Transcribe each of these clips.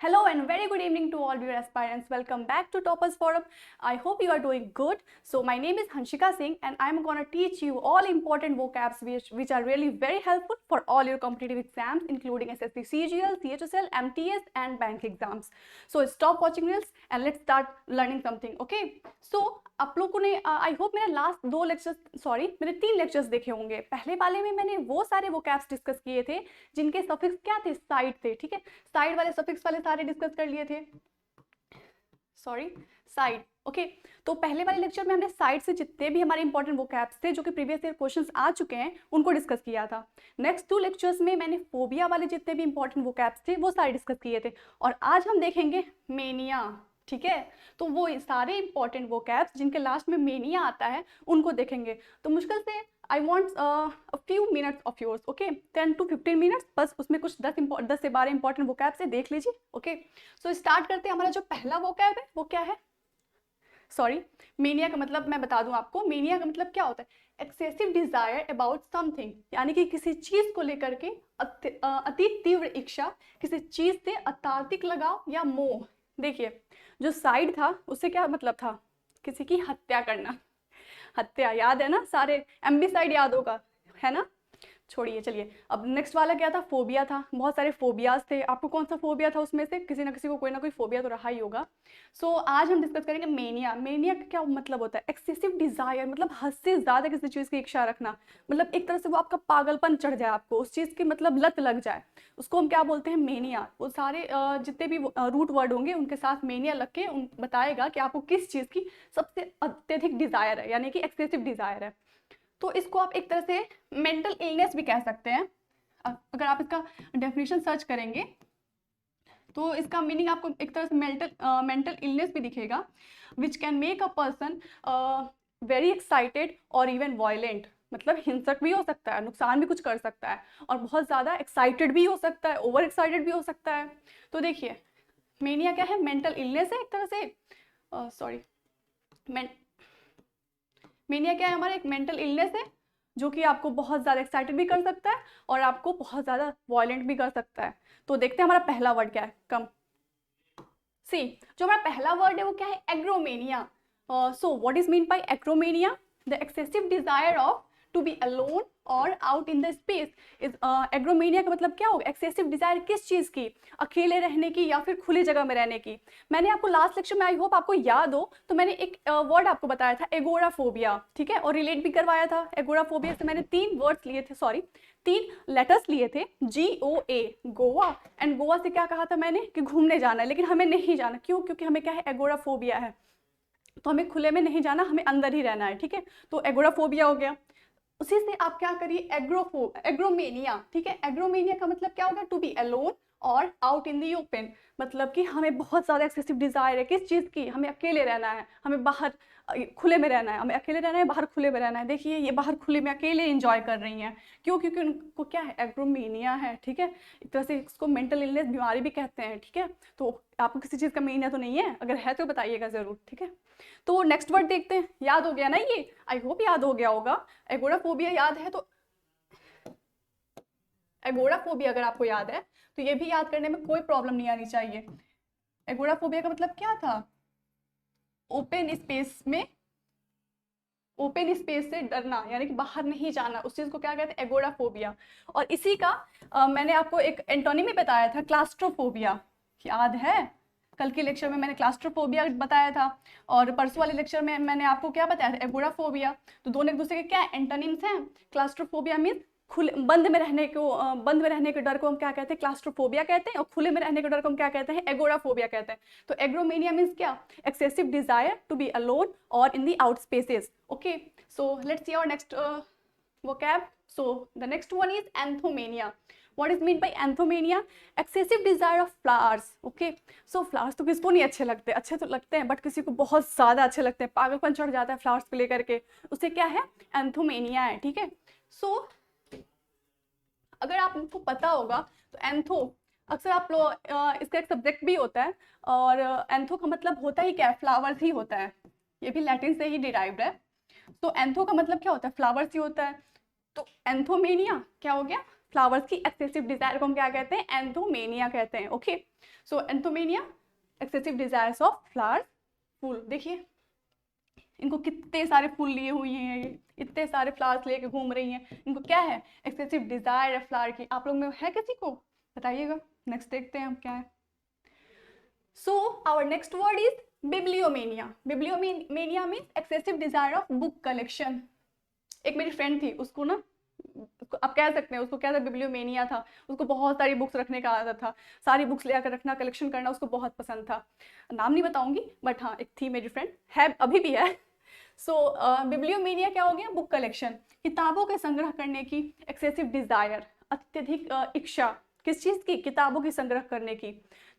Hello and very good evening to all dear aspirants. Welcome back to Toppers Forum. I hope you are doing good. So my name is Hanshika Singh and I'm going to teach you all important vocabs which are really very helpful for all your competitive exams including SSC CGL, CHSL, MTS and bank exams. So stop watching reels and let's start learning something. Okay. So आप लोगों ने I hope मेरे last मेरे 3 lectures देखे होंगे। पहले वाले में मैंने वो सारे वोकैब्स डिस्कस किए थे जिनके सफिक्स क्या थे, साइड थे। ठीक है, साइड वाले सफिक्स वाले सारे डिस्कस कर लिए थे। Side okay. तो पहले वाले लेक्चर में हमने साइड से जितने भी हमारे इंपॉर्टेंट वोकैब्स थे जो कि प्रीवियस ईयर क्वेश्चंस आ चुके हैं उनको डिस्कस किया था। नेक्स्ट 2 लेक्चर्स में मैंने फोबिया वाले जितने भी इंपॉर्टेंट वोकैब्स थे वो सारे डिस्कस किए थे और आज हम देखेंगे मेनिया। ठीक है, तो वो सारे इंपॉर्टेंट वोकैब्स जिनके लास्ट में मेनिया आता है उनको देखेंगे। तो मुश्किल से I want a few minutes of yours, okay, 10 to 15 minutes, बस उसमें कुछ 10 से 12 इंपॉर्टेंट वोकैब से देख लीजिए। ओके, सो स्टार्ट करते हैं। हमारा जो पहला वोकैब है वो क्या है? मेनिया का मतलब मैं बता दूं आपको। मेनिया का मतलब क्या होता है? एक्सेसिव डिजायर अबाउट समथिंग, यानी कि किसी चीज को लेकर के अति तीव्र इच्छा, किसी चीज से अत्यधिक लगाव या मोह। देखिए, जो साइड था उससे क्या मतलब था? किसी की हत्या करना। हत्या याद है ना? सारे एम्बिसाइड याद होगा, है ना? छोड़िए, चलिए अब नेक्स्ट वाला क्या था? फोबिया था। बहुत सारे फोबियाज थे। आपको कौन सा फोबिया था उसमें से? किसी ना किसी को कोई ना कोई फोबिया तो रहा ही होगा। सो आज हम डिस्कस करेंगे मेनिया। मेनिया का क्या मतलब होता है? एक्सेसिव डिजायर, मतलब हद से ज्यादा किसी चीज की इच्छा रखना, मतलब एक तरह से वो आपका पागलपन चढ़ जाए, आपको उस चीज की मतलब लत लग जाए, उसको हम क्या बोलते हैं? मेनिया। वो सारे जितने भी रूट वर्ड होंगे उनके साथ मेनिया लग के बताएगा कि आपको किस चीज की सबसे अत्यधिक डिजायर है, यानी कि एक्सेसिव डिजायर है। तो इसको आप एक तरह से मेंटल इलनेस भी कह सकते हैं। अगर आप इसका डेफिनेशन सर्च करेंगे तो इसका मीनिंग आपको एक तरह से मेंटल इलनेस भी दिखेगा, which can make a person very excited और इवन वायलेंट। मतलब हिंसक भी हो सकता है, नुकसान भी कुछ कर सकता है, और बहुत ज़्यादा एक्साइटेड भी हो सकता है, ओवर एक्साइटेड भी हो सकता है। तो देखिए, मेनिया क्या है? मेंटल इलनेस है एक तरह से। मेनिया क्या है? हमारा एक मेंटल इलनेस है जो कि आपको बहुत ज़्यादा एक्साइटेड भी कर सकता है और आपको बहुत ज़्यादा वायलेंट भी कर सकता है। तो देखते हैं हमारा पहला वर्ड क्या है। कम सी, जो हमारा पहला वर्ड है वो क्या है? Agromania. So what is mean by agromania? The excessive desire of to be alone और out in the space is. Agromania का मतलब क्या होगा? एक्सेसिव डिजायर किस चीज की? अकेले रहने की या फिर खुली जगह में रहने की। मैंने आपको लास्ट लेक्चर में, आई होप आपको याद हो, तो मैंने एक वर्ड आपको बताया था, एगोराफोबिया। ठीक है, और रिलेट भी करवाया था। एगोराफोबिया से मैंने 3 वर्ड्स लिए थे, 3 लेटर्स लिए थे, GOA, गोवा। एंड गोवा से क्या कहा था मैंने? कि घूमने जाना है, लेकिन हमें नहीं जाना। क्यों? क्योंकि हमें क्या है? एगोराफोबिया है, तो हमें खुले में नहीं जाना, हमें अंदर ही रहना है। ठीक है, तो एगोराफोबिया हो गया। उसी से आप क्या करिए? एग्रोमेनिया। ठीक है, एग्रोमेनिया का मतलब क्या होगा? टू बी अलोन और आउट इन दी ओपन। मतलब कि हमें बहुत ज़्यादा एक्सेसिव डिजायर है किस चीज़ की? हमें अकेले रहना है, हमें बाहर खुले में रहना है, हमें अकेले रहना है, बाहर खुले में रहना है। देखिए, ये बाहर खुले में अकेले एंजॉय कर रही हैं। क्यों? क्योंकि उनको क्या है? एग्रोमेनिया है। ठीक है, एक तरह से इसको मेंटल इलनेस, बीमारी भी कहते हैं। ठीक है, तो आपको किसी चीज़ का मेनिया तो नहीं है? अगर है तो बताइएगा ज़रूर। ठीक है, तो नेक्स्ट वर्ड देखते हैं। याद हो गया ना? ये आई होप याद हो गया होगा। एगोराफोबिया याद है तो एगोराफोबिया अगर आपको याद है तो ये भी याद करने में कोई प्रॉब्लम नहीं आनी चाहिए। एगोराफोबिया का मतलब क्या था? ओपन स्पेस में, ओपन स्पेस से डरना, यानी कि बाहर नहीं जाना, उस चीज को क्या कहते हैं? एगोराफोबिया। और इसी का मैंने आपको एक एंटोनिमी बताया था, क्लास्ट्रोफोबिया। याद है? कल के लेक्चर में मैंने क्लास्ट्रोफोबिया बताया था और परसों वाले लेक्चर में मैंने आपको क्या बताया था? एगोराफोबिया। तो दोनों एक दूसरे के क्या एंटोनिम्स हैं? क्लास्ट्रोफोबिया मीन्स खुले बंद में रहने के डर को हम क्या कहते हैं? क्लास्ट्रोफोबिया कहते हैं। और खुले में रहने के डर को हम क्या कहते हैं? एगोराफोबिया कहते हैं। तो एग्रोमेनिया मीन्स क्या? Excessive desire to be alone और in the out spaces. Okay, so let's see our next vocab. So the next one is anthomania. What is meant by anthomania? Excessive desire of flowers. Okay, so flowers तो किसको नहीं अच्छे लगते? अच्छे तो लगते हैं, बट किसी को बहुत ज़्यादा अच्छे लगते हैं, पागलपन चढ़ जाता है फ्लावर्स को लेकर के, उसे क्या है? एंथोमेनिया है। ठीक है, सो अगर आपको पता होगा तो एंथो अक्सर आप लोग इसका एक सब्जेक्ट भी होता है, और एंथो का मतलब होता ही क्या है? फ्लावर्स ही होता है। ये भी लैटिन से ही डिराइव्ड है। तो एंथो का मतलब क्या होता है? फ्लावर्स ही होता है। तो एंथोमेनिया क्या हो गया? फ्लावर्स की एक्सेसिव डिजायर को हम क्या कहते हैं? एंथोमेनिया कहते हैं। Okay, so anthomania, excessive desires of flowers, फूल। देखिए इनको कितने सारे फूल लिए हुए हैं, ये इतने सारे फ्लावर्स लेके घूम रही हैं, इनको क्या है? एक्सेसिव डिजायर है फ्लावर की। आप लोग में है किसी को? बताइएगा। नेक्स्ट देखते हैं हम क्या है। So our next word is bibliomania. Bibliomania means excessive desire of book collection. एक मेरी फ्रेंड थी, उसको ना, आप कह सकते हैं उसको क्या था, बिब्लियोमेनिया था। उसको बहुत सारी बुक्स रखने का आदत था, सारी बुक्स ले आकर रखना, कलेक्शन करना उसको बहुत पसंद था। नाम नहीं बताऊंगी, बट हाँ एक थी मेरी फ्रेंड, है अभी भी है। सो बिब्लियोमेनिया क्या हो गया? बुक कलेक्शन, किताबों के संग्रह करने की एक्सेसिव डिजायर, अत्यधिक इच्छा। किस चीज़ की? किताबों की संग्रह करने की।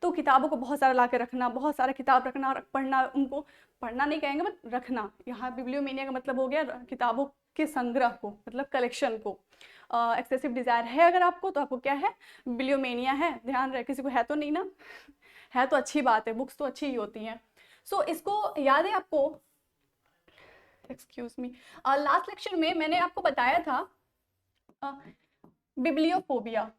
तो किताबों को बहुत सारा ला के रखना, बहुत सारा किताब रखना और पढ़ना, उनको पढ़ना नहीं कहेंगे बट रखना। यहाँ बिब्लियोमेनिया का मतलब हो गया किताबों के संग्रह को, मतलब कलेक्शन को। एक्सेसिव डिजायर है अगर आपको, तो आपको क्या है? बिब्लियोमेनिया है। ध्यान रहे, किसी को है तो नहीं ना? है तो अच्छी बात है, बुक्स तो अच्छी ही होती हैं। सो इसको याद है आपको? एक्सक्यूज मी, लास्ट लेक्चर में मैंने आपको बताया था बिब्लियोफोबिया।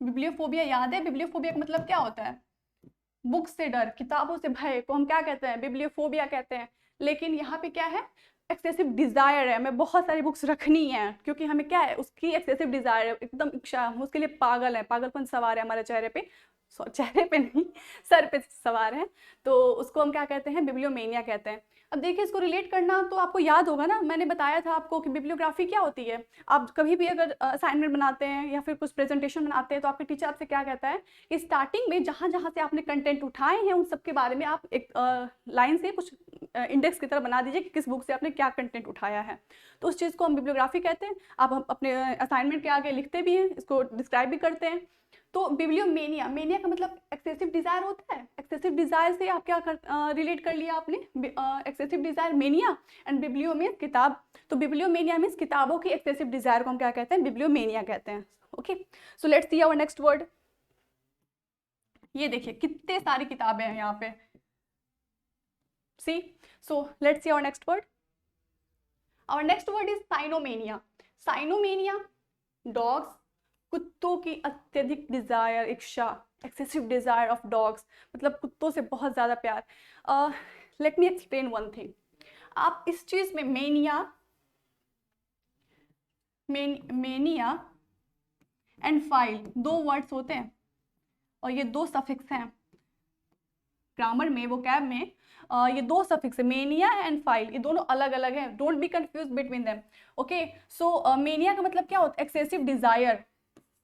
बिब्लियोफोबिया याद है? बिब्लियोफोबिया का मतलब क्या होता है? बुक से डर, किताबों से भय को हम क्या कहते हैं? बिब्लियोफोबिया कहते हैं। लेकिन यहाँ पे क्या है? एक्सेसिव डिजायर है, हमें बहुत सारी बुक्स रखनी है, क्योंकि हमें क्या है? उसकी एक्सेसिव डिजायर है, एकदम इच्छा, हम उसके लिए पागल है, पागलपन सवार है हमारे चेहरे पे, चेहरे पे नहीं, सर पे सवार है। तो उसको हम क्या कहते हैं? बिब्लियोमेनिया कहते हैं। अब देखिए इसको रिलेट करना तो आपको याद होगा ना, मैंने बताया था आपको कि बिब्लियोग्राफी क्या होती है। आप कभी भी अगर असाइनमेंट बनाते हैं या फिर कुछ प्रेजेंटेशन बनाते हैं, तो आपके टीचर आपसे क्या कहता है कि स्टार्टिंग में जहाँ जहाँ से आपने कंटेंट उठाए हैं उन सब के बारे में आप एक लाइन से कुछ इंडेक्स की तरह बना दीजिए कि किस बुक से आपने क्या कंटेंट उठाया है। तो उस चीज़ को हम बिब्लियोग्राफी कहते हैं। आप अपने असाइनमेंट के आगे लिखते भी हैं, इसको डिस्क्राइब भी करते हैं। तो बिब्लियोमेनिया, मेनिया का मतलब एक्सेसिव डिजायर होता है। एक्सेसिव डिजायर से आप क्या रिलेट कर लिया आपने? Excessive desire mania, and biblio means किताब। तो बिब्लियोमेनिया मीन्स किताबों की एक्सेसिव डिजायर को हम क्या कहते हैं? बिब्लियोमेनिया कहते हैं। Okay, so let's see our next word. ये देखिए कितने सारी किताबें हैं यहाँ पे। See, so let's see our next word. Our next word is cynomania. Cynomania, dogs, कुत्तों की अत्यधिक डिजायर, इच्छा, एक्सेसिव डिजायर ऑफ डॉग्स, मतलब कुत्तों से बहुत ज्यादा प्यार। Let me explain one thing. आप इस चीज में मेनिया एंड फाइल दो वर्ड्स होते हैं, और ये दो सफिक्स हैं ग्रामर में, वोकैब में। ये दो सफिक्स है, मेनिया एंड फाइल, ये दोनों अलग अलग हैं, don't be confuse between them. Okay, so mania का मतलब क्या होता है? Excessive desire.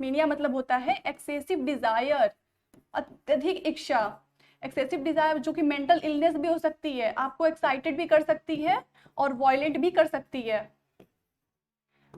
मेनिया मतलब होता है एक्सेसिव डिजायर, अत्यधिक इच्छा। एक्सेसिव डिजायर जो कि मेंटल इलनेस भी हो सकती है, आपको एक्साइटेड भी कर सकती है और वॉयलेंट भी कर सकती है,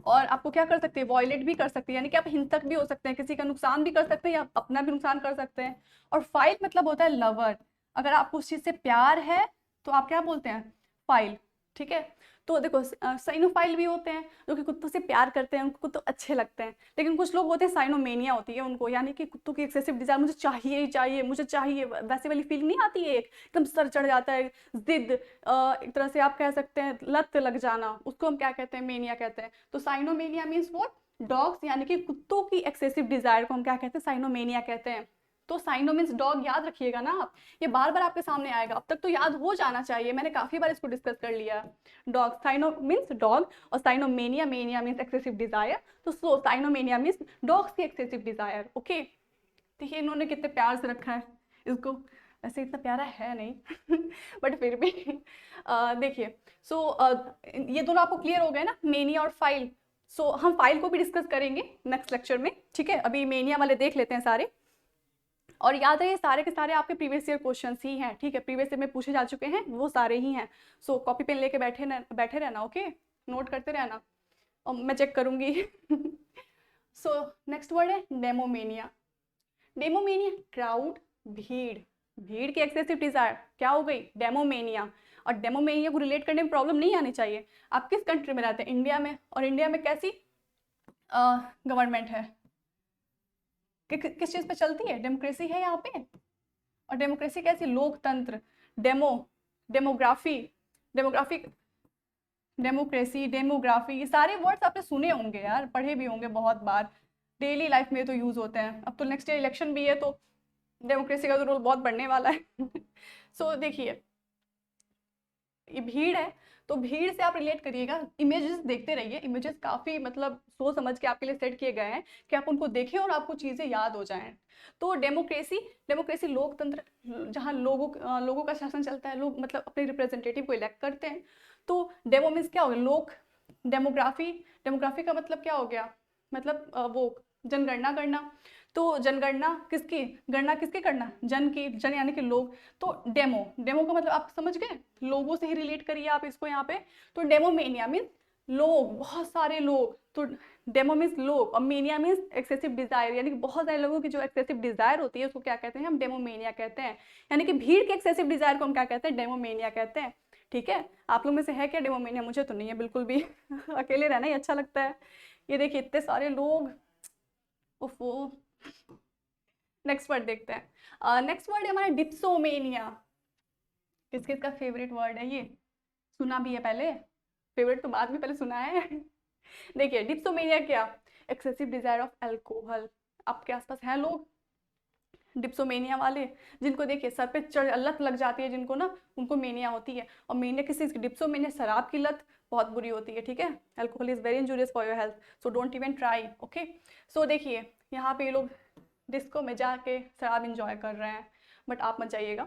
और आपको क्या कर सकती है? वॉयलेंट भी कर सकती है, यानी कि आप हिंसक भी हो सकते हैं, किसी का नुकसान भी कर सकते हैं या अपना भी नुकसान कर सकते हैं। और फाइल मतलब होता है लवर। अगर आपको उस चीज से प्यार है तो आप क्या बोलते हैं? फाइल। ठीक है, तो देखो साइनोफाइल भी होते हैं जो कि कुत्तों से प्यार करते हैं, उनको कुत्ते अच्छे लगते हैं। लेकिन कुछ लोग होते हैं साइनोमेनिया होती है उनको, यानी कि कुत्तों की एक्सेसिव डिजायर, मुझे चाहिए ही चाहिए, मुझे चाहिए, वैसे वाली फीलिंग नहीं आती है, एकदम सर चढ़ जाता है, जिद, एक तरह से आप कह सकते हैं लत लग जाना, उसको हम क्या कहते हैं? मेनिया कहते हैं। तो साइनोमेनिया मीन्स व्हाट? डॉग्स, यानी कि कुत्तों की एक्सेसिव डिजायर को हम क्या कहते हैं? साइनोमेनिया कहते हैं। तो साइनो मीन्स डॉग, याद रखिएगा ना आप, ये बार बार आपके सामने आएगा, अब तक तो याद हो जाना चाहिए, मैंने काफी बार इसको डिस्कस कर लिया। डॉग, साइनो मीन्स डॉग, और साइनोमेनिया, मेनिया मीन्स एक्सेसिव डिजायर। तो साइनोमेनिया मीन्स डॉग्स की एक्सेसिव डिजायर। ओके, देखिए इन्होंने कितने प्यार से रखा है इसको, वैसे इतना प्यारा है नहीं बट फिर भी देखिए। सो ये दोनों आपको क्लियर हो गए ना, मेनिया और फाइल। सो हम फाइल को भी डिस्कस करेंगे नेक्स्ट लेक्चर में, ठीक है? अभी मेनिया वाले देख लेते हैं सारे। और याद रहे सारे के सारे आपके प्रीवियस ईयर क्वेश्चंस ही हैं, ठीक है? प्रीवियस ईयर में पूछे जा चुके हैं, वो सारे ही हैं। सो कॉपी पेन लेके बैठे रहना, ओके? नोट करते रहना और मैं चेक करूंगी सो नेक्स्ट वर्ड है डेमोमेनिया। डेमोमेनिया, क्राउड, भीड़, भीड़ की एक्सेसिव डिजायर क्या हो गई? डेमोमेनिया। और डेमोमेनिया को रिलेट करने में प्रॉब्लम नहीं आनी चाहिए। आप किस कंट्री में रहते हैं? इंडिया में। और इंडिया में कैसी गवर्नमेंट है? किस चीज पे चलती है? डेमोक्रेसी है यहाँ पे। और डेमोक्रेसी कैसी? लोकतंत्र। डेमोग्राफी, डेमोग्राफिक डेमोक्रेसी, डेमोग्राफी, ये सारे वर्ड्स आपने सुने होंगे यार, पढ़े भी होंगे बहुत बार, डेली लाइफ में तो यूज होते हैं। अब तो नेक्स्ट ईयर इलेक्शन भी है, तो डेमोक्रेसी का तो रोल बहुत बढ़ने वाला है। सो देखिए, ये भीड़ है, तो भीड़ से आप रिलेट करिएगा, इमेजेस देखते रहिए, इमेजेस काफ़ी मतलब सोच समझ के आपके लिए सेट किए गए हैं कि आप उनको देखें और आपको चीज़ें याद हो जाएं। तो डेमोक्रेसी, डेमोक्रेसी लोकतंत्र, जहाँ लोगों का शासन चलता है, लोग मतलब अपने रिप्रेजेंटेटिव को इलेक्ट करते हैं। तो डेमो मीन्स क्या हो गया, लोक। डेमोग्राफी, डेमोग्राफी का मतलब क्या हो गया, मतलब वो जनगणना करना। तो जनगणना किसकी, गणना किसकी करना, जन की, जन यानी कि लोग। तो डेमो, डेमो का मतलब आप समझ गए, लोगों से ही रिलेट करिए आप इसको यहाँ पे। तो डेमोमेनिया मीन्स लोग, बहुत सारे लोग। तो डेमो मीन्स लोग, और मेनिया मीन्स एक्सेसिव डिजायर, यानी कि बहुत सारे लोगों की जो एक्सेसिव डिजायर होती है उसको क्या कहते हैं, हम डेमोमेनिया कहते हैं। यानी कि भीड़ के एक्सेसिव डिजायर को हम क्या कहते हैं, डेमोमेनिया कहते हैं। ठीक है, आप लोग में से है क्या डेमोमेनिया, मुझे तो नहीं है बिल्कुल भी। अकेले रहना ही अच्छा लगता है। ये देखिए इतने सारे लोग, ओफो। नेक्स्ट वर्ड देखते हैं। नेक्स्ट वर्ड है हमारा डिप्सोमेनिया। किस किस का फेवरेट वर्ड है ये, सुना भी है पहले, फेवरेट तो बाद में, पहले सुना है। देखिए डिप्सोमेनिया क्या, एक्सेसिव डिजायर ऑफ अल्कोहल। आपके आसपास हैं लोग डिप्सोमेनिया वाले, जिनको देखिए सर पे चढ़ लत लग जाती है, जिनको ना उनको मेनिया होती है। और मेनिया किस चीज़ की, डिप्सोमेनिया शराब की लत बहुत बुरी होती है। ठीक है, alcohol is very injurious for your health, so don't even try. Okay, so देखिए यहाँ पे ये लोग डिस्को में जाके शराब इंजॉय कर रहे हैं, बट आप मत जाइएगा।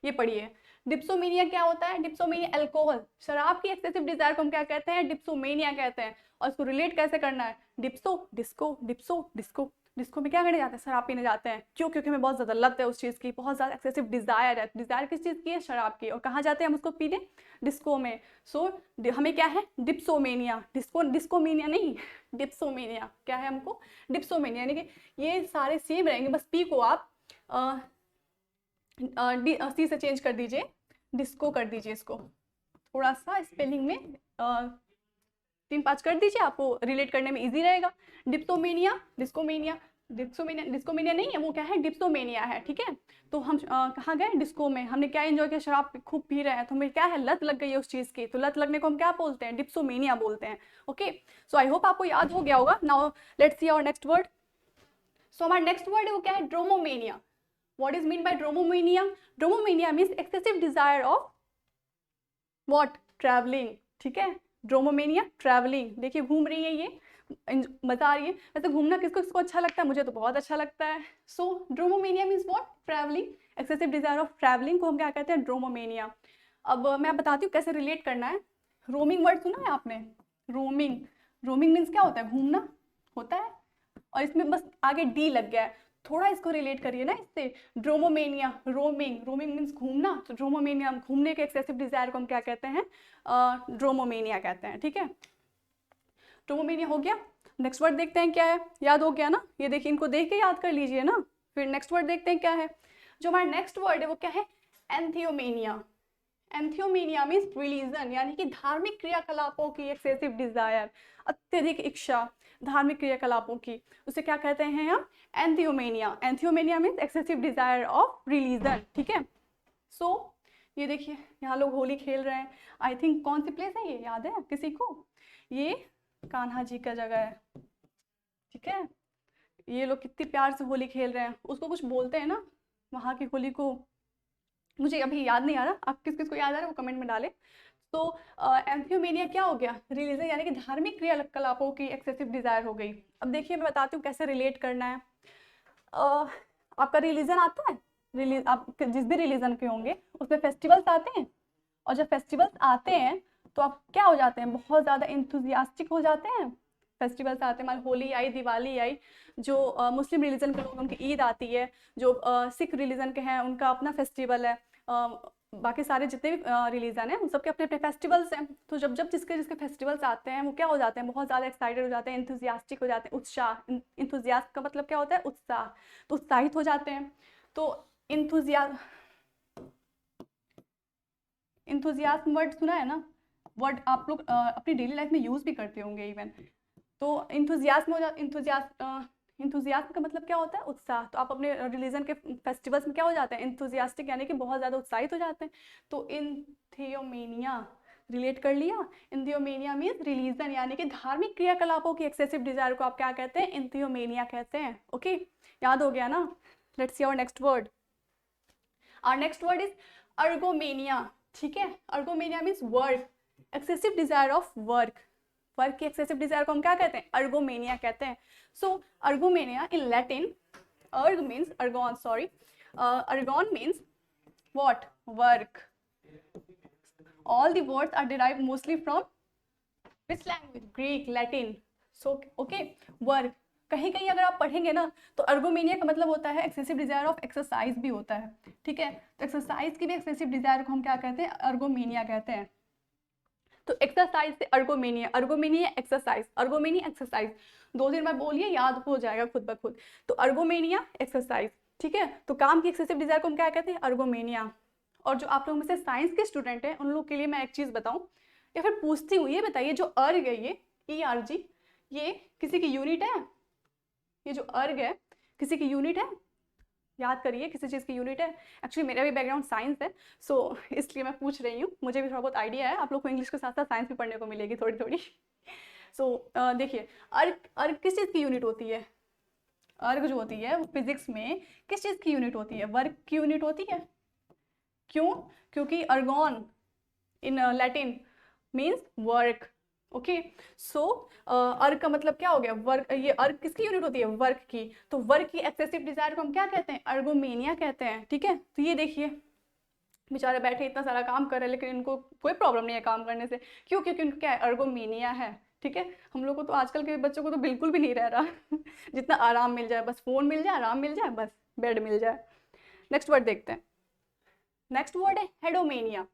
ये पढ़िए, डिप्सोमेनिया क्या होता है, डिप्सोमेनिया अल्कोहल, शराब की एक्सेसिव डिजायर को हम क्या कहते हैं, डिप्सोमेनिया कहते हैं। और इसको रिलेट कैसे करना है, डिप्सो डिस्को, डिप्सो डिस्को। डिस्को में क्या करने जाते हैं, शराब पीने जाते हैं। क्यों, क्योंकि हमें बहुत ज़्यादा लत है उस चीज़ की, बहुत ज़्यादा एक्सेसिव डिजायर है। डिजायर किस चीज़ की है, शराब की। और कहाँ जाते हैं हम उसको पीने, डिस्को में। सो हमें क्या है, डिप्सोमेनिया, डिस्को डिस्कोमेनिया नहीं, डिप्सोमेनिया क्या है हमको, डिप्सोमेनिया। यानी कि ये सारे सेम रहेंगे, बस पी को आप सी से चेंज कर दीजिए, डिस्को कर दीजिए इसको, थोड़ा सा स्पेलिंग में 3-5 कर दीजिए, आपको रिलेट करने में इजी रहेगा। डिप्सोमेनिया, डिस्कोमेनिया, डिस्कोमेनिया, डिस्कोमेनिया नहीं है वो, क्या है, डिप्सोमेनिया है। ठीक है, तो हम कहाँ गए, डिस्को में, हमने क्या एंजॉय किया, शराब खूब पी रहे हैं, तो हमें क्या है, लत लग गई है उस चीज़ की। तो लत लगने को हम क्या बोलते हैं, डिप्सोमेनिया बोलते हैं। ओके, सो आई होप आपको याद हो गया होगा। Now let's see our next word. So हमारा नेक्स्ट वर्ड है वो क्या है, ड्रोमोमेनिया। What is mean by dromomania? Dromomania means excessive desire of what? Traveling. ठीक है, ड्रोमोमेनिया ट्रैवलिंग। देखिए घूम रही है ये, मजा आ रही है। वैसे घूमना किसको किसको अच्छा लगता है, मुझे तो बहुत अच्छा लगता है। So dromomania means what, travelling, excessive desire of travelling को हम क्या कहते हैं, ड्रोमोमेनिया। अब मैं बताती हूँ कैसे रिलेट करना है। रोमिंग वर्ड सुना है आपने, रोमिंग, रोमिंग मीन्स क्या होता है, घूमना होता है, और इसमें बस आगे डी लग गया है, थोड़ा इसको रिलेट करिए ना इससे। ड्रोमोमेनिया, रोमिंग, रोमिंग मीन्स घूमना, तो ड्रोमोमेनिया, घूमने के एक्सेसिव डिजायर को हम क्या कहते हैं, ड्रोमोमेनिया कहते हैं। ठीक है, ड्रोमोमेनिया हो गया। नेक्स्ट वर्ड देखते हैं क्या है, याद हो गया ना, ये देखिए इनको देख के याद कर लीजिए ना। फिर नेक्स्ट वर्ड देखते हैं क्या है। जो हमारा नेक्स्ट वर्ड है वो क्या है, एंथियोमेनिया। एंथियोमेनिया मीन्स रिलीजन, यानी कि धार्मिक क्रियाकलापों की एक्सेसिव डिजायर, अत्यधिक इच्छा धार्मिक क्रियाकलापों की, उसे क्या कहते हैं हम, entheomania. Entheomania means excessive desire of religion. ठीक है, सो ये देखिए यहाँ लोग होली खेल रहे हैं। आई थिंक कौन सी प्लेस है ये, याद है किसी को, ये कान्हा जी का जगह है। ठीक है, ये लोग कितनी प्यार से होली खेल रहे हैं, उसको कुछ बोलते हैं ना वहाँ की होली को, मुझे अभी याद नहीं आ रहा, आप किस किस को याद आ रहा है वो कमेंट में डालें। तो एंथियोमेनिया क्या हो गया, रिलीजन यानी कि धार्मिक क्रियाकलापों की एक्सेसिव डिजायर हो गई। अब देखिए मैं बताती हूँ कैसे रिलेट करना है। आपका रिलीजन आता है, आप जिस भी रिलीजन के होंगे उसमें फेस्टिवल्स आते हैं, और जब फेस्टिवल्स आते हैं तो आप क्या हो जाते हैं, बहुत ज़्यादा इंथुजियास्टिक हो जाते हैं। फेस्टिवल्स आते हैं, मान होली आई, दिवाली आई, जो मुस्लिम रिलीजन के लोग उनकी ईद आती है, जो सिख रिलीजन के हैं उनका अपना फेस्टिवल है, बाकी सारे जितने भी रिलीजन हैं उन सबके अपने अपने फेस्टिवल्स हैं। तो जब जब जिसके जिसके फेस्टिवल्स आते हैं वो क्या हो जाते हैं, बहुत ज़्यादा एक्साइटेड हो जाते हैं, इंथुजियास्टिक हो जाते हैं, उत्साह, इंथुजियास्ट का मतलब क्या होता है, उत्साह, तो उत्साहित हो जाते हैं। तो इंथुजियास्म वर्ड सुना है ना, वर्ड आप लोग अपनी डेली लाइफ में यूज़ भी करते होंगे इवन। तो इंथुजियास्म इंथुजियास्म का मतलब क्या होता है, उत्साह। तो आप अपने रिलीजन के फेस्टिवल्स में क्या हो जाते हैं, इंथुजियास्टिक, यानी कि बहुत ज़्यादा उत्साहित हो जाते हैं। तो इंथियोमेनिया रिलेट कर लिया। इंथियोमेनिया मीन्स रिलीजन, यानी कि धार्मिक क्रियाकलापों की एक्सेसिव डिजायर को आप क्या कहते हैं? इंथियोमेनिया कहते हैं। ओके, याद हो गया ना? Let's see our next word. Our next word is ergomania. ठीक है, ergomania means work, excessive desire of work. Work की एक्सेसिव डिजायर को हम क्या कहते हैं? अर्गोमेनिया कहते हैं। So ergomania in Latin, erg means ergon, sorry, ergon means what? Work. All the words are derived mostly from which language? Greek, Latin. So okay, work. कहीं कहीं अगर आप पढ़ेंगे ना तो अर्गोमेनिया का मतलब होता है एक्सेसिव डिजायर ऑफ एक्सरसाइज भी होता है। ठीक है, तो एक्सरसाइज की भी एक्सेसिव डिजायर को हम क्या कहते हैं? अर्गोमेनिया कहते हैं। तो एक्सरसाइज से अर्गोमेनिया, अर्गोमेनिया एक्सरसाइज, अर्गोमेनिया एक्सरसाइज, 2 दिन बाद बोलिए, याद हो जाएगा खुद ब खुद। तो अर्गोमेनिया एक्सरसाइज। ठीक है, तो काम की एक्सेसिव डिजायर को हम क्या कहते हैं? अर्गोमेनिया। और जो आप लोग में से साइंस के स्टूडेंट हैं उन लोग के लिए मैं एक चीज़ बताऊं या फिर पूछती हूँ, ये बताइए जो अर्ग है, ये ERG, ये किसी की यूनिट है? ये जो अर्ग है किसी की यूनिट है? याद करिए, किसी चीज़ की यूनिट है। एक्चुअली मेरा भी बैकग्राउंड साइंस है, सो इसलिए मैं पूछ रही हूँ, मुझे भी थोड़ा बहुत आइडिया है। आप लोग को इंग्लिश के साथ साथ साइंस भी पढ़ने को मिलेगी थोड़ी थोड़ी। सो देखिए, अर्ग, अर्ग किस चीज़ की यूनिट होती है? अर्ग जो होती है वो फिजिक्स में किस चीज़ की यूनिट होती है? वर्क की यूनिट होती है। क्यों? क्योंकि ergon in Latin means work. Okay, so erg का मतलब क्या हो गया? वर्क। ये अर्ग किसकी यूनिट होती है? वर्क की। तो वर्क की एक्सेसिव डिजायर को हम क्या कहते हैं? अर्गोमेनिया कहते हैं। ठीक है, तो ये देखिए, बेचारे बैठे इतना सारा काम कर रहे हैं लेकिन इनको कोई प्रॉब्लम नहीं है काम करने से। क्यों? क्योंकि उनको क्या है? अर्गोमेनिया है। ठीक है, हम लोग को तो आजकल के बच्चों को तो बिल्कुल भी नहीं रह रहा। जितना आराम मिल जाए, बस फोन मिल जाए, आराम मिल जाए, बस बेड मिल जाए। नेक्स्ट वर्ड देखते हैं। नेक्स्ट वर्ड है हेडोमेनिया।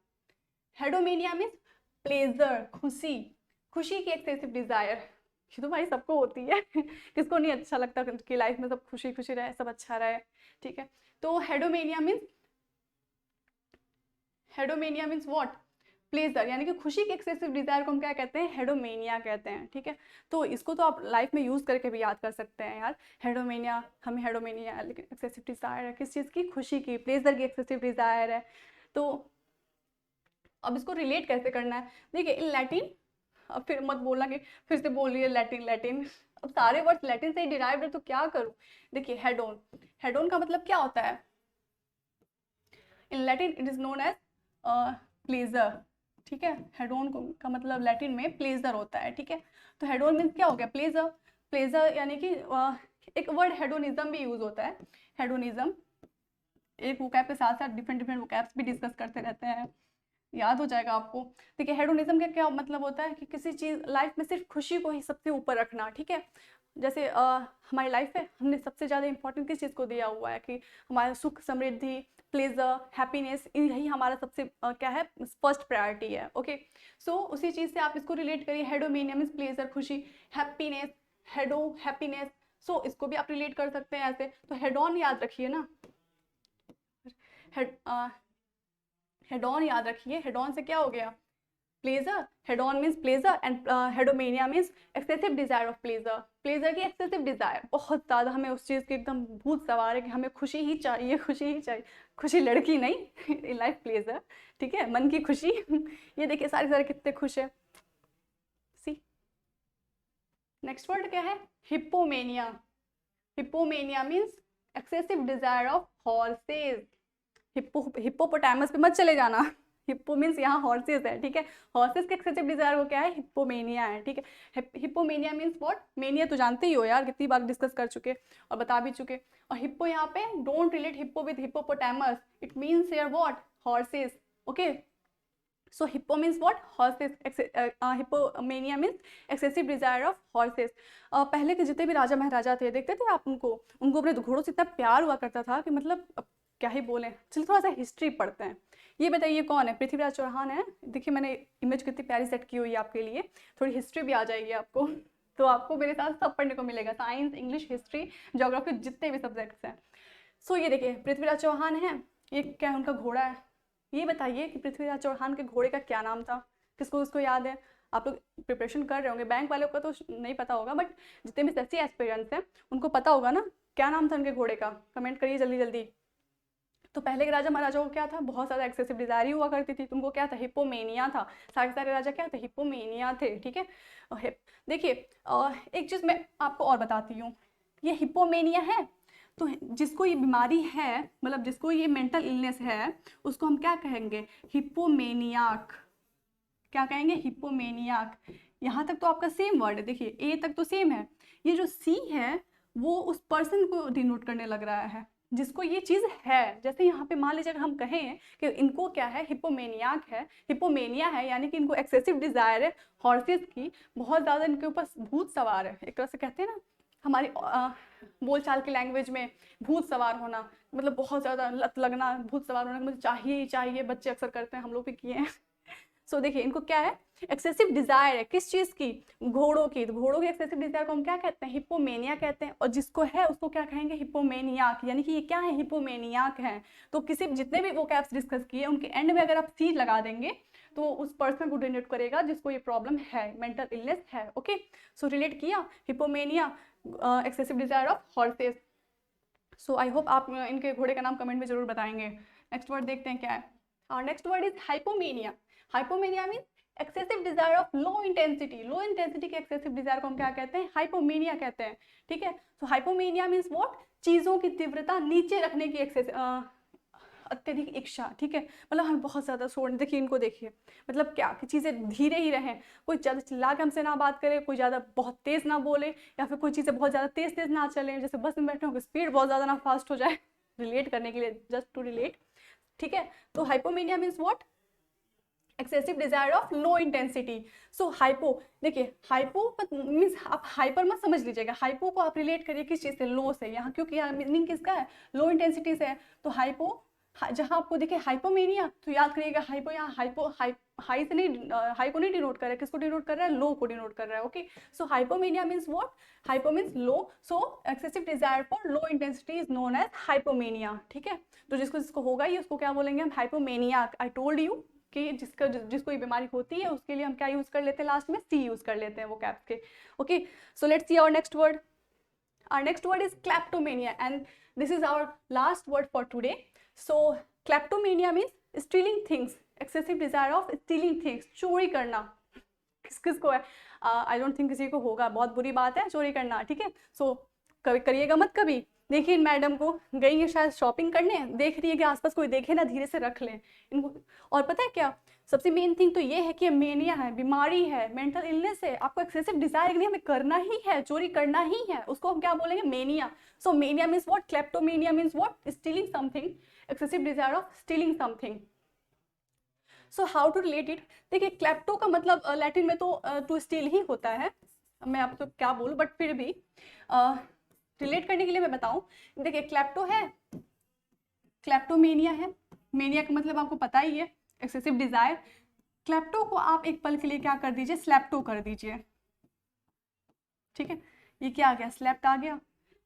हेडोमेनिया मीन्स प्लेजर, खुशी, खुशी की एक्सेसिव डिजायर। ये तो भाई सबको होती है। किसको नहीं अच्छा लगता कि लाइफ में सब खुशी खुशी रहे, सब अच्छा रहे। ठीक है, तो हेडोमेनिया मीन्स, हेडोमेनिया मीन्स व्हाट? प्लेजर, यानी कि खुशी की एक्सेसिव डिजायर को हम क्या कहते हैं? हेडोमेनिया कहते हैं। ठीक है, तो इसको तो आप लाइफ में यूज करके भी याद कर सकते हैं यार। हेडोमेनिया, हमें हेडोमेनिया, लेकिन एक्सेसिव डिजायर है किस चीज़ की? खुशी की, प्लेजर की एक्सेसिव डिजायर है। तो अब इसको रिलेट कैसे करना है? देखिए, इन लैटिन, अब फिर मत बोलना कि फिर से बोल रही है लैटिन लैटिन। अब सारे वर्ड्स लैटिन से ही डिराइव्ड है तो क्या करूं? देखिए, हेडोन, हेडोन का मतलब क्या होता है? In Latin it is known as pleasure. ठीक है, हेडोन का मतलब लैटिन में प्लेजर होता है। ठीक है, तो हेडोन मीन्स क्या हो गया? प्लेजर। प्लेजर यानी कि एक वर्ड हेडोनिज्म भी यूज होता है। हेडोनिज्म एक वोकैब के साथ साथ डिफरेंट डिफरेंट वोकैब्स भी डिस्कस करते रहते हैं, याद हो जाएगा आपको। देखिए, हेडोनिज्म का क्या मतलब होता है कि किसी चीज़ लाइफ में सिर्फ खुशी को ही सबसे ऊपर रखना। ठीक है, जैसे हमारी लाइफ है, हमने सबसे ज़्यादा इंपॉर्टेंट किस चीज़ को दिया हुआ है कि हमारा सुख, समृद्धि, प्लेजर, हैप्पीनेस, यही हमारा सबसे क्या है? फर्स्ट प्रायोरिटी है। ओके, सो उसी चीज़ से आप इसको रिलेट करिए। हेडोमेनिया मीन्स प्लेजर, खुशी, हैप्पीनेस, हेडो हैप्पीनेस। सो इसको भी आप रिलेट कर सकते हैं ऐसे। तो हेडोन याद रखिए ना, हेडोन याद रखिए। हेडोन से क्या हो गया? Pleasure. Hedon means pleasure and hedomania means excessive desire of pleasure. Pleasure की एक्सेसिव डिजायर, बहुत ज़्यादा हमें उस चीज़ की एकदम भूत सवार है कि हमें खुशी ही चाहिए, खुशी ही चाहिए। खुशी लड़की नहीं, इन लाइफ प्लेजर। ठीक है, मन की खुशी। ये देखिए सारे सारे कितने खुश है। सी, नेक्स्ट वर्ड क्या है? Hippomania. Hippomania means excessive desire of horses. Hippopotamus पे मत चले जाना। हिप्पो मीन्स यहाँ हॉर्सेस है। ठीक है, हॉर्सेस के एक्सेसिव डिजायर को क्या है? हिप्पोमेनिया है। ठीक है, हिप्पोमेनिया मीन्स व्हाट? मेनिया तो जानते ही हो यार, कितनी बार डिस्कस कर चुके और बता भी चुके। और हिप्पो यहाँ पे don't relate hippo with hippopotamus, it means here what? Horses. Okay, so hippo means what? Horses. Hippomania means excessive desire of horses. पहले के जितने भी राजा महाराजा थे, देखते थे आप उनको अपने घोड़ों से इतना प्यार हुआ करता था कि मतलब क्या ही बोले। चलिए थोड़ा सा हिस्ट्री पढ़ते हैं। ये बताइए कौन है? पृथ्वीराज चौहान है। देखिए मैंने इमेज कितनी प्यारी सेट की हुई है आपके लिए, थोड़ी हिस्ट्री भी आ जाएगी आपको। तो आपको मेरे साथ सब पढ़ने को मिलेगा, साइंस, इंग्लिश, हिस्ट्री, ज्योग्राफी, जितने भी सब्जेक्ट्स हैं। सो ये देखिए, पृथ्वीराज चौहान है, ये क्या है? उनका घोड़ा है। ये बताइए कि पृथ्वीराज चौहान के घोड़े का क्या नाम था? किसको उसको याद है? आप लोग प्रिपरेशन कर रहे होंगे, बैंक वालों का तो नहीं पता होगा, बट जितने भी एससी एस्पिरेंट्स हैं उनको पता होगा ना, क्या नाम था उनके घोड़े का? कमेंट करिए जल्दी जल्दी। तो पहले के राजा महाराजाओं को क्या था, बहुत ज़्यादा एक्सेसिव डिजायर ही हुआ करती थी, तुमको क्या था, हिपोमेनिया था। सारे सारे राजा क्या थे, हिपोमेनिया थे, ठीक है। देखिए एक चीज़ मैं आपको और बताती हूँ, ये हिपोमेनिया है, तो जिसको ये बीमारी है, मतलब जिसको ये मेंटल इलनेस है, उसको हम क्या कहेंगे, हिपोमेनियाक। क्या कहेंगे, हिपोमेनियाक। यहाँ तक तो आपका सेम वर्ड है, देखिए ए तक तो सेम है, ये जो सी है वो उस पर्सन को डिनोट करने लग रहा है जिसको ये चीज़ है। जैसे यहाँ पे मान लीजिए अगर हम कहें कि इनको क्या है, हिपोमेनियाक है, हिपोमेनिया है, यानी कि इनको एक्सेसिव डिजायर है हॉर्सेस की, बहुत ज़्यादा इनके ऊपर भूत सवार है, एक तरह से कहते हैं ना हमारी बोलचाल की लैंग्वेज में भूत सवार होना, मतलब बहुत ज़्यादा लत लगना, भूत सवार होना, मुझे चाहिए ही चाहिए, बच्चे अक्सर करते हैं, हम लोग भी किए हैं। सो देखिए इनको क्या है, एक्सेसिव डिजायर है, किस चीज की, घोड़ों की। तो घोड़ों की एक्सेसिव डिजायर को हम क्या कहते हैं, हिपोमेनिया कहते हैं, और जिसको है उसको क्या कहेंगे, हिपोमेनियाक। यानी कि ये क्या है, हिपोमेनियाक है। तो किसी जितने भी वो कैप्स डिस्कस किए उनके एंड में अगर आप सी लगा देंगे तो उस पर्सन को डिनोट करेगा जिसको ये प्रॉब्लम है, मेंटल इलनेस है। ओके, सो रिलेट किया, hippomania, excessive desire of horses. So I hope आप इनके घोड़े का नाम कमेंट में जरूर बताएंगे। नेक्स्ट वर्ड देखते हैं क्या है, और next word is hypomania. Hypomania mean excessive desire of low intensity. Low intensity के एक्सेसिव डिजायर को हम क्या कहते हैं, हाइपोमेनिया कहते हैं, ठीक है। सो हाइपोमेनिया मीन्स व्हाट, चीजों की तीव्रता नीचे रखने की अत्यधिक इच्छा, ठीक है। मतलब हमें बहुत ज़्यादा शोर, देखिए इनको देखिए, मतलब क्या कि चीज़ें धीरे ही रहें, कोई ज़्यादा चिल्ला के हमसे ना बात करे, कोई ज़्यादा बहुत तेज़ ना बोले, या फिर कोई चीज़ें बहुत ज़्यादा तेज़ तेज़ ना चलें, जैसे बस में बैठे हो स्पीड बहुत ज़्यादा ना फास्ट हो जाए, रिलेट करने के लिए, जस्ट टू रिलेट, ठीक है। तो hypomania means what, excessive desire of low intensity. So hypo, देखिए हाइपो मीन्स आप हाइपर मत समझ लीजिएगा, हाइपो को आप रिलेट करिए किस चीज़ से, लो से, यहाँ क्योंकि यहाँ मीनिंग किसका है, लो इंटेंसिटी से है। तो हाइपो, जहाँ आपको देखिए हाइपोमेनिया, तो याद करिएगा हाइपो यहाँ हाई से नहीं, हाई को नहीं डिनोट कर रहा है, किसको डिनोट कर रहा है, लो को डिनोट कर रहा है। Okay, so hypomania means what, hypo means low, so excessive desire for low intensity is known as hypomania, ठीक है। तो जिसको जिसको होगा ये, उसको क्या बोलेंगे हम, हाइपोमेनिया। आई टोल्ड यू कि जिसको ये बीमारी होती है उसके लिए हम क्या यूज कर लेते हैं, लास्ट में सी यूज कर लेते हैं वो कैप्स के। Okay, so let's see our next word. Our next word is kleptomania, and this is our last word for today. So kleptomania means stealing things, excessive desire of stealing things, चोरी करना। किस किस को है, I don't think किसी को होगा, बहुत बुरी बात है चोरी करना, ठीक है। सो कभी करिएगा मत कभी। देखिए इन मैडम को, गई है शायद शॉपिंग करने, देख रही है कि आसपास कोई देखे ना, धीरे से रख लें इनको। और पता है क्या, सबसे मेन थिंग तो ये है कि मेनिया है, बीमारी है, मेंटल इलनेस है, आपको एक्सेसिव डिजायर नहीं, हमें करना ही है, चोरी करना ही है, उसको हम क्या बोलेंगे, mania. So mania means what, kleptomania means what, stealing something, excessive desire of stealing something. So how to relate it, देखिए क्लेप्टो का मतलब लैटिन में तो टू स्टील ही होता है, मैं आपको क्या बोलूँ, बट फिर भी रिलेट करने के लिए मैं बताऊं, देखिए क्लेप्टो है, क्लेप्टोमेनिया है, मेनिया का मतलब आपको पता ही है, एक्सेसिव डिजायर। क्लेप्टो को आप एक पल के लिए क्या कर दीजिए, स्लैप्टो कर दीजिए, ठीक है। ये क्या आ गया, स्लैप्ट आ गया,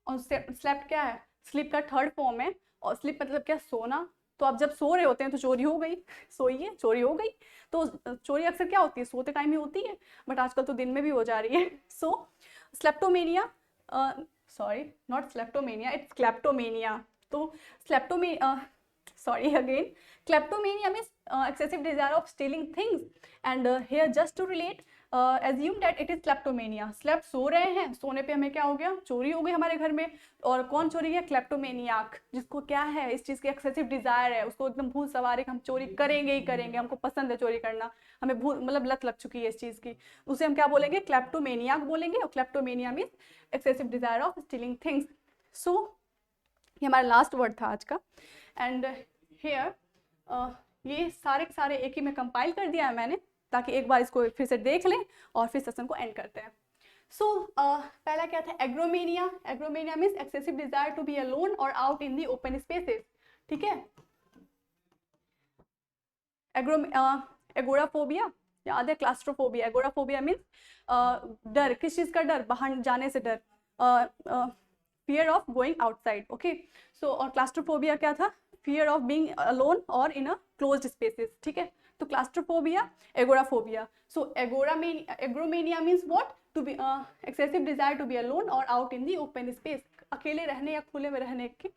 और स्लैप्ट क्या है, स्लीप का थर्ड फॉर्म है, और स्लीप मतलब क्या, सोना। तो आप जब सो रहे होते हैं तो चोरी हो गई, सोइए चोरी हो गई। तो चोरी अक्सर क्या होती है, सोते टाइम ही होती है, बट आजकल तो दिन में भी हो जा रही है। सो स्लेप्टोमेनिया, सॉरी नॉट स्लेप्टोमेनिया, इट्स क्लेप्टोमेनिया। तो sorry again, kleptomania means excessive desire of stealing things, and here just to relate, assume that it is kleptomania. slept, सो रहे हैं, सोने पे हमें क्या हो गया, चोरी हो गई हमारे घर में, और कौन चोरी किया, क्लेप्टोमेनियाक, जिसको क्या है, इस चीज़ की एक्सेसिव डिजायर है, उसको एकदम भूत सवार है कि हम चोरी करेंगे ही करेंगे, हमको पसंद है चोरी करना, हमें भूत मतलब लत लग चुकी है इस चीज़ की, उसे हम क्या बोलेंगे, क्लेप्टोमेनियाक बोलेंगे। और kleptomania means excessive desire of stealing things. So ये हमारा लास्ट वर्ड था आज का, एंड हेयर ये सारे के सारे एक ही में कंपाइल कर दिया है मैंने, ताकि एक बार इसको फिर से देख लें और फिर सेशन को एंड करते हैं। सो पहला क्या था, agromania. Agromania means excessive desire to be alone और out in the open spaces, ठीक है। एगोराफोबिया, याद है, क्लास्ट्रोफोबिया। एगोराफोबिया मीन्स डर, किस चीज़ का डर, बाहर जाने से डर, fear of going outside, okay. So और क्लास्ट्रोफोबिया क्या था, फियर ऑफ बीइंग अलोन और इन अ क्लोज्ड स्पेसेस, ठीक है। तो claustrophobia, agoraphobia. So agromania means what, to be excessive desire to be alone और out in the open space, अकेले रहने या खुले में रहने की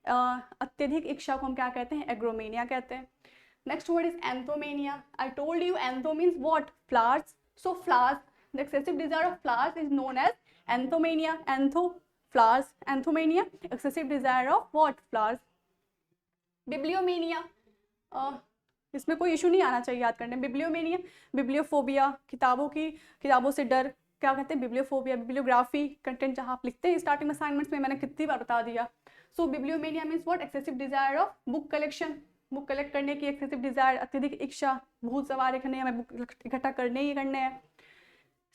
अत्यधिक इच्छा को हम क्या कहते हैं, एग्रोमेनिया कहते हैं। Next word is anthomania. I told you antho means what, flowers. So flowers, the excessive desire of flowers is known as anthomania. Antho flowers, anthomania excessive desire of what, flowers. Bibliomania, इसमें कोई issue नहीं आना चाहिए याद करने। बिब्लियोमेनिया, bibliophobia, किताबों से डर, क्या कहते हैं, बिब्लियोफोबिया। बिब्लियोग्राफी, कंटेंट जहाँ आप लिखते हैं स्टार्टिंग असाइनमेंट्स में, मैंने कितनी बार बता दिया। So bibliomania means what, excessive desire of book collection, book collect करने की एक्सेसिव डिजायर, अत्यधिक इच्छा, भूत सवार करने, हमें बुक इकट्ठा करने ही करने हैं।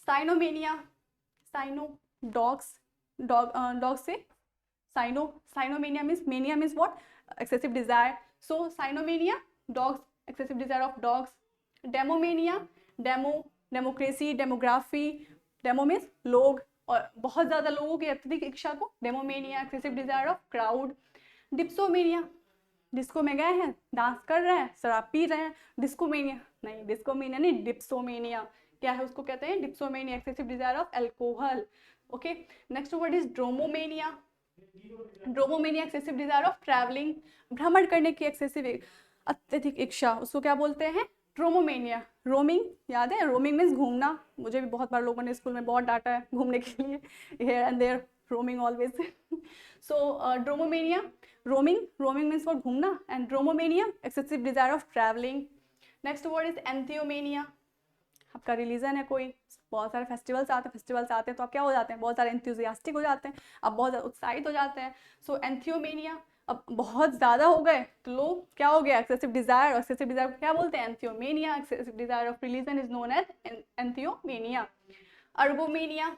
साइनोमेनिया, साइनो डॉग्स, डॉग से cynomania means, mania means what, excessive desire. So cynomania, dogs, excessive desire of dogs. Demomania, democracy, demography, demo means लोग, और बहुत ज़्यादा लोगों की अत्यधिक इच्छा को demomania, excessive desire of crowd. Dipsomania, disco में गए हैं, डांस कर रहे हैं, शराब पी रहे हैं, डिस्कोमेनिया नहीं, डिस्कोमेनिया नहीं, डिप्सोमेनिया क्या है, उसको कहते हैं dipsomania, excessive desire of alcohol. Okay, next word is dromomania. Dromomania, excessive desire of travelling, भ्रमण करने की एक्सेसिव अत्यधिक इच्छा, उसको क्या बोलते हैं, ड्रोमोमेनिया। रोमिंग, याद है, रोमिंग मीन्स घूमना, मुझे भी बहुत बार लोगों ने स्कूल में बहुत डांटा है घूमने के लिए, here and there, roaming always. So dromomania, roaming means for घूमना, and dromomania excessive desire of travelling. Next word is entheomania. आपका रिलीजन है कोई, बहुत सारे फेस्टिवल्स आते हैं तो आप क्या हो जाते हैं, बहुत सारे एंथुजियास्टिक हो जाते हैं, आप बहुत ज़्यादा उत्साहित हो जाते हैं। सो एंथियोमेनिया, अब बहुत ज़्यादा हो गए तो लोग क्या हो गया, एक्सेसिव डिजायर, एक्सेसिव डिजायर को क्या बोलते हैं, entheomania, excessive desire of religion is known as entheomania. Ergomania,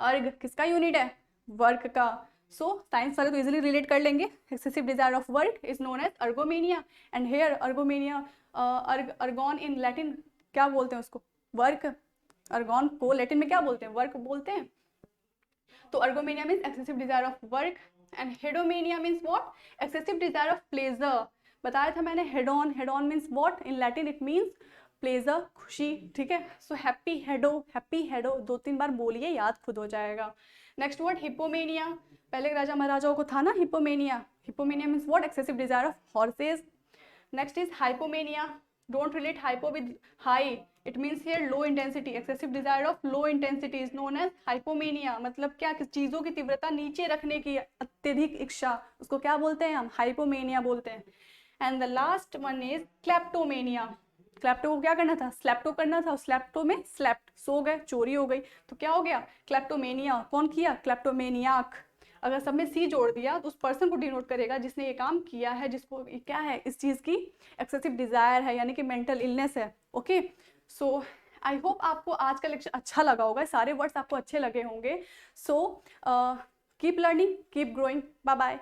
erg किसका यूनिट है, वर्क का। सो साइंस वाले तो इजीली रिलेट कर लेंगे, excessive desire of work is known as ergomania. And here ergomania, ergon in Latin क्या बोलते हैं उसको, वर्क। अर्गॉन को लैटिन में क्या बोलते हैं, वर्क बोलते हैं। तो ergomania means excessive desire of work. And hedomania means what, excessive desire of pleasure. बताया था मैंने, hedon means what, in Latin it means pleasure, खुशी, ठीक है। सो हैप्पी हेडो 2-3 बार बोलिए, याद खुद हो जाएगा। नेक्स्ट वर्ड हिपोमेनिया, पहले राजा महाराजाओं को था ना hippomania means what, excessive desire of horses. Next is hypomania, don't relate hypo with high, it means here low intensity, excessive desire of low intensity is known as hypomania. मतलब क्या, चीजों की तीव्रता नीचे रखने की अत्यधिक इच्छा, उसको क्या बोलते हैं हम, हाइपोमेनिया बोलते हैं। And the last one is kleptomania. Klepto को क्या करना था, स्लेप्टो करना था, स्लेप्टो में स्लेप्ट, सो गए, चोरी हो गई, तो क्या हो गया, क्लेप्टोमेनिया। कौन किया, क्लेप्टोमेनियाक। अगर सब में सी जोड़ दिया तो उस पर्सन को डिनोट करेगा जिसने ये काम किया है, जिसको क्या है, इस चीज़ की एक्सेसिव डिजायर है, यानी कि मेंटल इलनेस है। ओके, सो आई होप आपको आज का लेक्चर अच्छा लगा होगा, सारे वर्ड्स आपको अच्छे लगे होंगे। So keep learning, keep growing, bye bye.